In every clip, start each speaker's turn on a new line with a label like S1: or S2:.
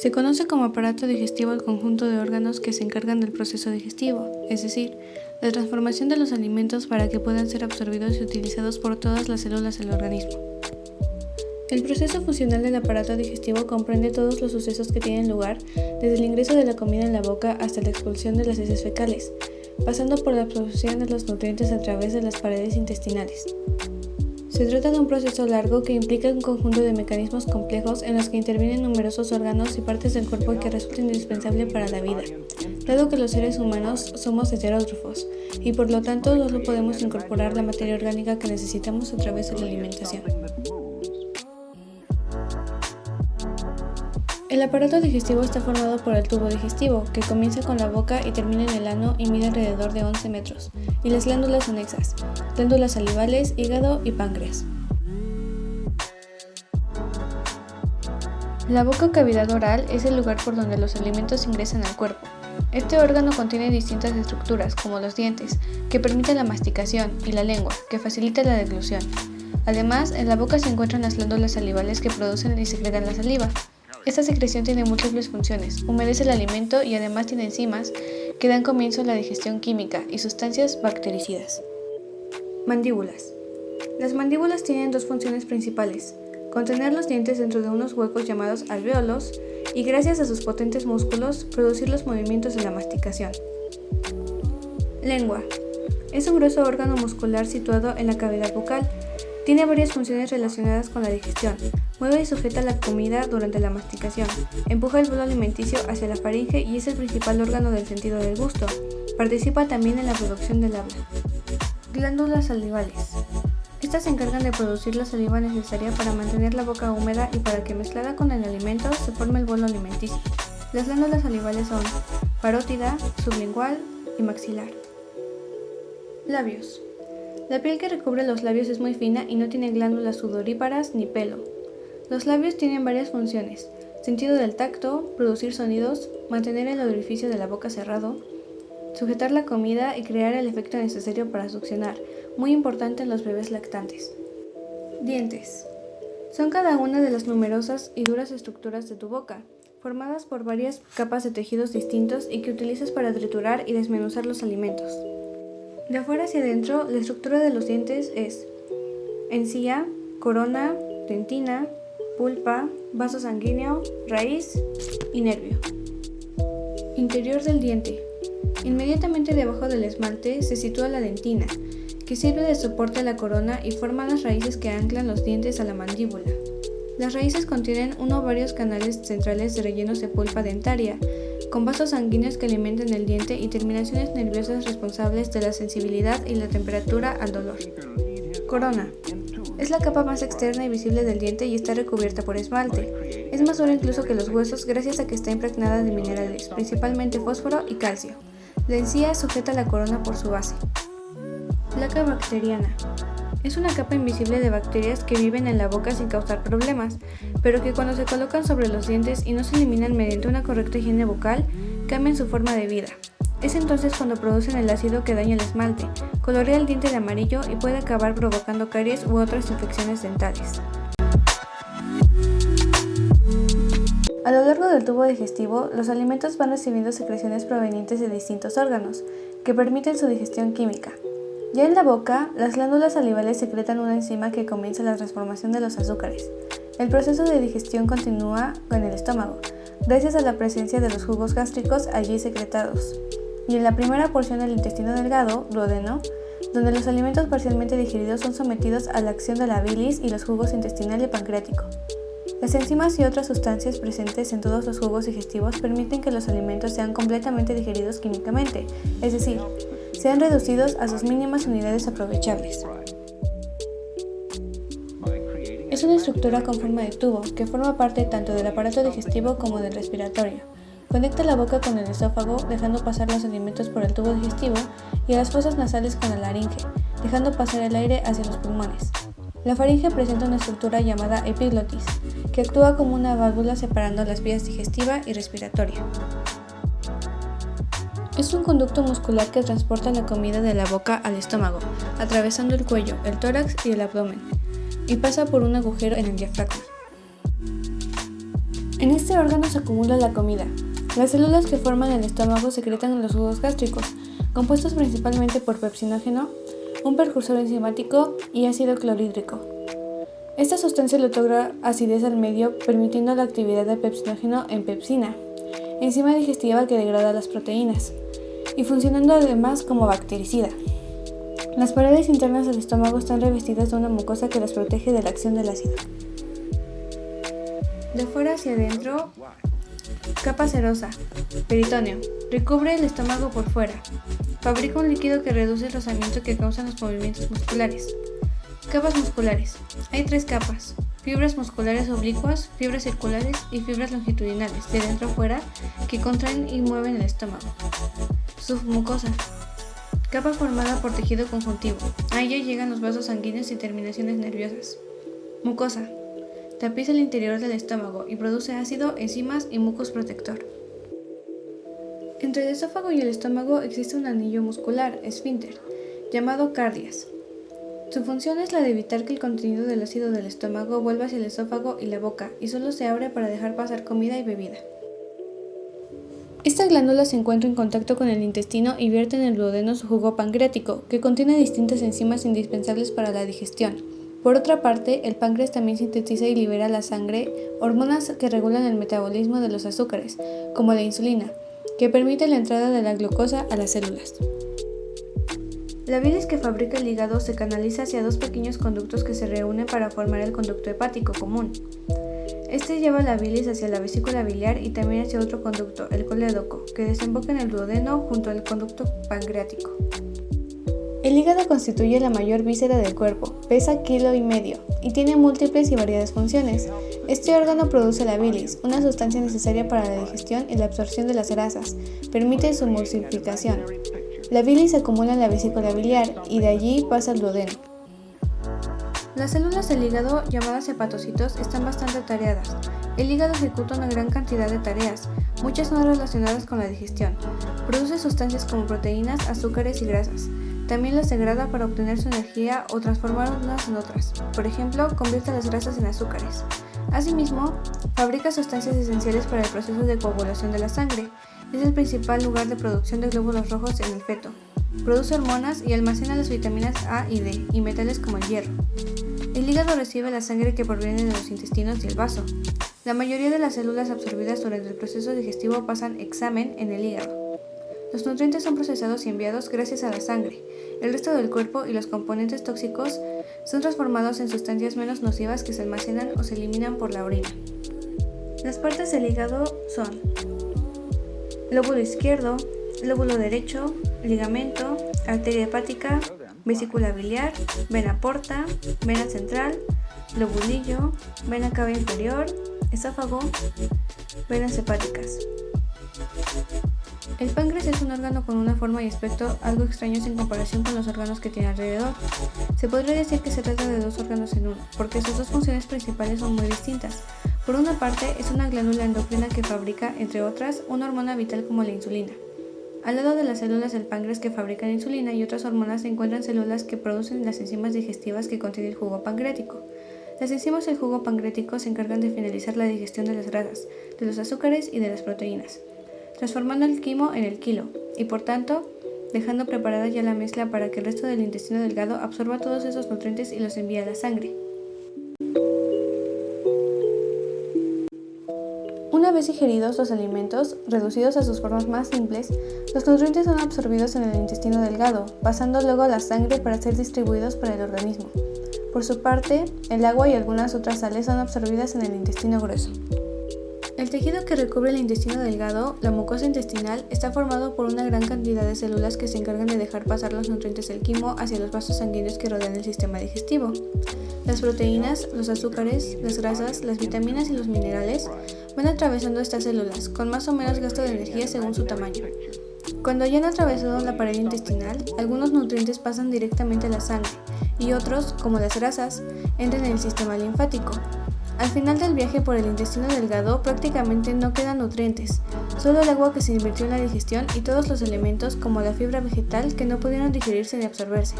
S1: Se conoce como aparato digestivo al conjunto de órganos que se encargan del proceso digestivo, es decir, la transformación de los alimentos para que puedan ser absorbidos y utilizados por todas las células del organismo. El proceso funcional del aparato digestivo comprende todos los sucesos que tienen lugar, desde el ingreso de la comida en la boca hasta la expulsión de las heces fecales, pasando por la absorción de los nutrientes a través de las paredes intestinales. Se trata de un proceso largo que implica un conjunto de mecanismos complejos en los que intervienen numerosos órganos y partes del cuerpo que resulta indispensable para la vida, dado que los seres humanos somos heterótrofos y por lo tanto solo podemos incorporar la materia orgánica que necesitamos a través de la alimentación. El aparato digestivo está formado por el tubo digestivo, que comienza con la boca y termina en el ano y mide alrededor de 11 metros, y las glándulas anexas, glándulas salivales, hígado y páncreas. La boca o cavidad oral es el lugar por donde los alimentos ingresan al cuerpo. Este órgano contiene distintas estructuras, como los dientes, que permiten la masticación, y la lengua, que facilita la deglución. Además, en la boca se encuentran las glándulas salivales que producen y secretan la saliva. Esta secreción tiene múltiples funciones, humedece el alimento y además tiene enzimas que dan comienzo a la digestión química y sustancias bactericidas. Mandíbulas. Las mandíbulas tienen dos funciones principales: contener los dientes dentro de unos huecos llamados alvéolos y, gracias a sus potentes músculos, producir los movimientos de la masticación. Lengua. Es un grueso órgano muscular situado en la cavidad bucal. Tiene varias funciones relacionadas con la digestión. Mueve y sujeta la comida durante la masticación. Empuja el bolo alimenticio hacia la faringe y es el principal órgano del sentido del gusto. Participa también en la producción del habla. Glándulas salivales. Estas se encargan de producir la saliva necesaria para mantener la boca húmeda y para que, mezclada con el alimento, se forme el bolo alimenticio. Las glándulas salivales son parótida, sublingual y maxilar. Labios. La piel que recubre los labios es muy fina y no tiene glándulas sudoríparas ni pelo. Los labios tienen varias funciones: sentido del tacto, producir sonidos, mantener el orificio de la boca cerrado, sujetar la comida y crear el efecto necesario para succionar, muy importante en los bebés lactantes. Dientes. Son cada una de las numerosas y duras estructuras de tu boca, formadas por varias capas de tejidos distintos y que utilizas para triturar y desmenuzar los alimentos. De afuera hacia adentro, la estructura de los dientes es encía, corona, dentina, pulpa, vaso sanguíneo, raíz y nervio. Interior del diente. Inmediatamente debajo del esmalte se sitúa la dentina, que sirve de soporte a la corona y forma las raíces que anclan los dientes a la mandíbula. Las raíces contienen uno o varios canales centrales rellenos de pulpa dentaria, con vasos sanguíneos que alimentan el diente y terminaciones nerviosas responsables de la sensibilidad y la temperatura al dolor. Corona. Es la capa más externa y visible del diente y está recubierta por esmalte. Es más dura incluso que los huesos gracias a que está impregnada de minerales, principalmente fósforo y calcio. La encía sujeta la corona por su base. Placa bacteriana. Es una capa invisible de bacterias que viven en la boca sin causar problemas, pero que cuando se colocan sobre los dientes y no se eliminan mediante una correcta higiene bucal, cambian su forma de vida. Es entonces cuando producen el ácido que daña el esmalte, colorea el diente de amarillo y puede acabar provocando caries u otras infecciones dentales. A lo largo del tubo digestivo, los alimentos van recibiendo secreciones provenientes de distintos órganos, que permiten su digestión química. Ya en la boca, las glándulas salivales secretan una enzima que comienza la transformación de los azúcares. El proceso de digestión continúa en el estómago, gracias a la presencia de los jugos gástricos allí secretados. Y en la primera porción del intestino delgado, duodeno, donde los alimentos parcialmente digeridos son sometidos a la acción de la bilis y los jugos intestinal y pancreático. Las enzimas y otras sustancias presentes en todos los jugos digestivos permiten que los alimentos sean completamente digeridos químicamente, es decir, sean reducidos a sus mínimas unidades aprovechables. Es una estructura con forma de tubo que forma parte tanto del aparato digestivo como del respiratorio. Conecta la boca con el esófago, dejando pasar los alimentos por el tubo digestivo, y a las fosas nasales con la laringe, dejando pasar el aire hacia los pulmones. La faringe presenta una estructura llamada epiglotis, que actúa como una válvula separando las vías digestiva y respiratoria. Es un conducto muscular que transporta la comida de la boca al estómago, atravesando el cuello, el tórax y el abdomen, y pasa por un agujero en el diafragma. En este órgano se acumula la comida. Las células que forman el estómago secretan los jugos gástricos, compuestos principalmente por pepsinógeno, un precursor enzimático y ácido clorhídrico. Esta sustancia le otorga acidez al medio, permitiendo la actividad del pepsinógeno en pepsina, enzima digestiva que degrada las proteínas, y funcionando además como bactericida. Las paredes internas del estómago están revestidas de una mucosa que las protege de la acción del ácido. De fuera hacia adentro, capa serosa, peritoneo, recubre el estómago por fuera. Fabrica un líquido que reduce el rozamiento que causan los movimientos musculares. Capas musculares. Hay 3 capas: fibras musculares oblicuas, fibras circulares y fibras longitudinales, de dentro a fuera, que contraen y mueven el estómago. Submucosa. Capa formada por tejido conjuntivo. A ella llegan los vasos sanguíneos y terminaciones nerviosas. Mucosa. Tapiza el interior del estómago y produce ácido, enzimas y mucus protector. Entre el esófago y el estómago existe un anillo muscular, esfínter, llamado cardias. Su función es la de evitar que el contenido del ácido del estómago vuelva hacia el esófago y la boca, y solo se abre para dejar pasar comida y bebida. Esta glándula se encuentra en contacto con el intestino y vierte en el duodeno su jugo pancreático, que contiene distintas enzimas indispensables para la digestión. Por otra parte, el páncreas también sintetiza y libera a la sangre hormonas que regulan el metabolismo de los azúcares, como la insulina, que permite la entrada de la glucosa a las células. La bilis que fabrica el hígado se canaliza hacia 2 pequeños conductos que se reúnen para formar el conducto hepático común. Este lleva la bilis hacia la vesícula biliar y también hacia otro conducto, el colédoco, que desemboca en el duodeno junto al conducto pancreático. El hígado constituye la mayor víscera del cuerpo, pesa 1,5 kilos y tiene múltiples y variadas funciones. Este órgano produce la bilis, una sustancia necesaria para la digestión y la absorción de las grasas, permite su emulsificación. La bilis se acumula en la vesícula biliar y de allí pasa al duodeno. Las células del hígado, llamadas hepatocitos, están bastante atareadas. El hígado ejecuta una gran cantidad de tareas, muchas no relacionadas con la digestión. Produce sustancias como proteínas, azúcares y grasas. También las degrada para obtener su energía o transformarlas en otras. Por ejemplo, convierte las grasas en azúcares. Asimismo, fabrica sustancias esenciales para el proceso de coagulación de la sangre. Es el principal lugar de producción de glóbulos rojos en el feto. Produce hormonas y almacena las vitaminas A y D y metales como el hierro. El hígado recibe la sangre que proviene de los intestinos y el vaso. La mayoría de las células absorbidas durante el proceso digestivo pasan examen en el hígado. Los nutrientes son procesados y enviados gracias a la sangre. El resto del cuerpo y los componentes tóxicos son transformados en sustancias menos nocivas que se almacenan o se eliminan por la orina. Las partes del hígado son lóbulo izquierdo, lóbulo derecho, ligamento, arteria hepática, vesícula biliar, vena porta, vena central, lobulillo, vena cava inferior, esófago, venas hepáticas. El páncreas es un órgano con una forma y aspecto algo extraños en comparación con los órganos que tiene alrededor. Se podría decir que se trata de 2 órganos en uno, porque sus 2 funciones principales son muy distintas. Por una parte, es una glándula endocrina que fabrica, entre otras, una hormona vital como la insulina. Al lado de las células del páncreas que fabrican insulina y otras hormonas se encuentran células que producen las enzimas digestivas que contiene el jugo pancreático. Las enzimas del jugo pancreático se encargan de finalizar la digestión de las grasas, de los azúcares y de las proteínas, transformando el quimo en el kilo, y por tanto, dejando preparada ya la mezcla para que el resto del intestino delgado absorba todos esos nutrientes y los envíe a la sangre. Una vez ingeridos los alimentos, reducidos a sus formas más simples, los nutrientes son absorbidos en el intestino delgado, pasando luego a la sangre para ser distribuidos por el organismo. Por su parte, el agua y algunas otras sales son absorbidas en el intestino grueso. El tejido que recubre el intestino delgado, la mucosa intestinal, está formado por una gran cantidad de células que se encargan de dejar pasar los nutrientes del quimo hacia los vasos sanguíneos que rodean el sistema digestivo. Las proteínas, los azúcares, las grasas, las vitaminas y los minerales van atravesando estas células, con más o menos gasto de energía según su tamaño. Cuando ya han atravesado la pared intestinal, algunos nutrientes pasan directamente a la sangre y otros, como las grasas, entran en el sistema linfático. Al final del viaje por el intestino delgado prácticamente no quedan nutrientes, solo el agua que se invirtió en la digestión y todos los elementos como la fibra vegetal que no pudieron digerirse ni absorberse.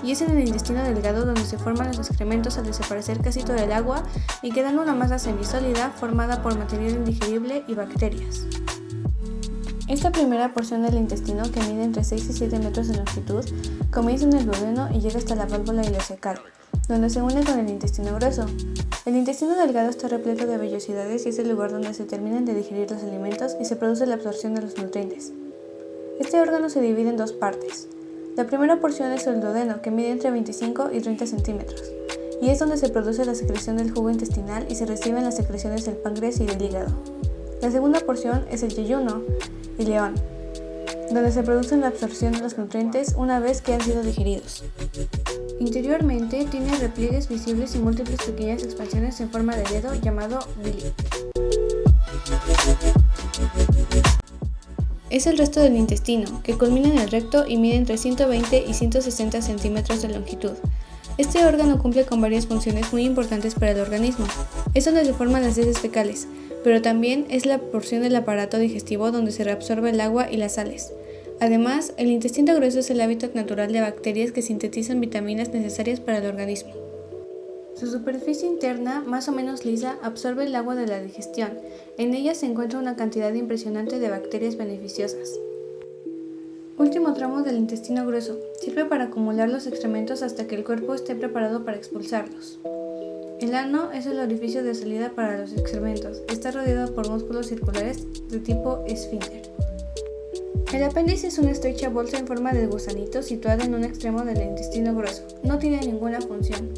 S1: Y es en el intestino delgado donde se forman los excrementos al desaparecer casi todo el agua y quedando una masa semisólida formada por material indigerible y bacterias. Esta primera porción del intestino, que mide entre 6 y 7 metros de longitud, comienza en el duodeno y llega hasta la válvula ileocecal, donde se une con el intestino grueso. El intestino delgado está repleto de vellosidades y es el lugar donde se terminan de digerir los alimentos y se produce la absorción de los nutrientes. Este órgano se divide en dos partes. La primera porción es el duodeno, que mide entre 25 y 30 centímetros, y es donde se produce la secreción del jugo intestinal y se reciben las secreciones del páncreas y del hígado. La segunda porción es el yeyuno, ileón, donde se produce la absorción de los nutrientes una vez que han sido digeridos. Interiormente tiene repliegues visibles y múltiples pequeñas expansiones en forma de dedo llamado villi. Es el resto del intestino, que culmina en el recto y mide entre 120 y 160 centímetros de longitud. Este órgano cumple con varias funciones muy importantes para el organismo. Es donde se forman las heces fecales, pero también es la porción del aparato digestivo donde se reabsorbe el agua y las sales. Además, el intestino grueso es el hábitat natural de bacterias que sintetizan vitaminas necesarias para el organismo. Su superficie interna, más o menos lisa, absorbe el agua de la digestión. En ella se encuentra una cantidad impresionante de bacterias beneficiosas. Último tramo del intestino grueso. Sirve para acumular los excrementos hasta que el cuerpo esté preparado para expulsarlos. El ano es el orificio de salida para los excrementos. Está rodeado por músculos circulares de tipo esfínter. El apéndice es una estrecha bolsa en forma de gusanito situada en un extremo del intestino grueso. No tiene ninguna función.